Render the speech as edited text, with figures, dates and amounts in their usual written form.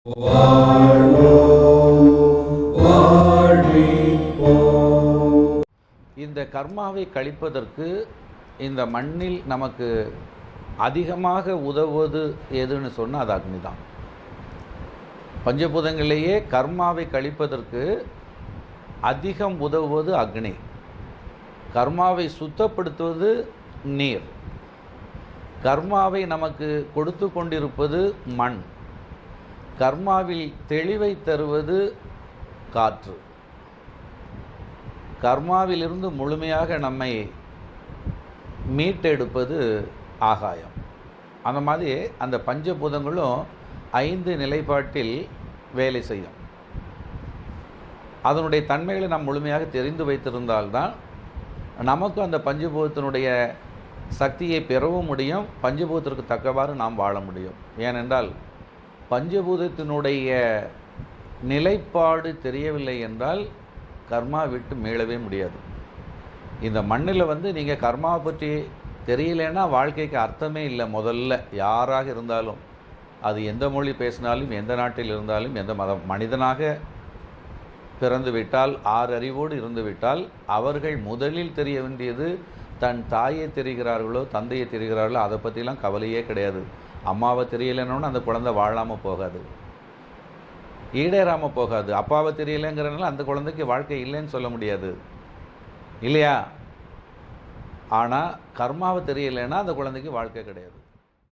இந்த கர்மாவை கழிப்பதற்கு இந்த மண்ணில் நமக்கு அதிகமாக உதவுவது எதுன்னு சொன்னால் அது அக்னி தான். பஞ்சபூதங்களிலேயே கர்மாவை கழிப்பதற்கு அதிகம் உதவுவது அக்னி. கர்மாவை சுத்தப்படுத்துவது நீர். கர்மாவை நமக்கு கொடுத்து கொண்டிருப்பது மண். கர்மாவில் தெளிவை தருவது காற்று. கர்மாவிலிருந்து முழுமையாக நம்மை மீட்டெடுப்பது ஆகாயம். அந்த மாதிரி அந்த பஞ்சபூதங்களும் 5 நிலைப்பாட்டில் வேலை செய்யும். அதனுடைய தன்மைகளை நாம் முழுமையாக தெரிந்து வைத்திருந்தால்தான் நமக்கும் அந்த பஞ்சபூதத்தினுடைய சக்தியை பெறவும் முடியும், பஞ்சபூதத்திற்கு தக்கவாறு நாம் வாழ முடியும். ஏனென்றால் பஞ்சபூதத்தினுடைய நிலைப்பாடு தெரியவில்லை என்றால் கர்மா விட்டு மீளவே முடியாது. இந்த மண்ணில் நீங்கள் கர்மாவை பற்றி தெரியலன்னா வாழ்க்கைக்கு அர்த்தமே இல்லை. முதல்ல யாராக இருந்தாலும், அது எந்த மொழி பேசினாலும், எந்த நாட்டில் இருந்தாலும், எந்த மனிதனாக பிறந்து விட்டால், 6 அறிவோடு இருந்து விட்டால், அவர்கள் முதலில் தெரிய வேண்டியது தன் தாயை தெரிகிறார்களோ தந்தையை தெரிகிறார்களோ அதை பற்றிலாம் கவலையே கிடையாது. அம்மாவை தெரியலைன்னு அந்த குழந்தை வாழாமல் போகாது, ஈடேறாமல் போகாது. அப்பாவை தெரியலைங்கிறனால அந்த குழந்தைக்கு வாழ்க்கை இல்லைன்னு சொல்ல முடியாது இல்லையா? ஆனால் கர்மாவை தெரியலைன்னா அந்த குழந்தைக்கு வாழ்க்கை கிடையாது.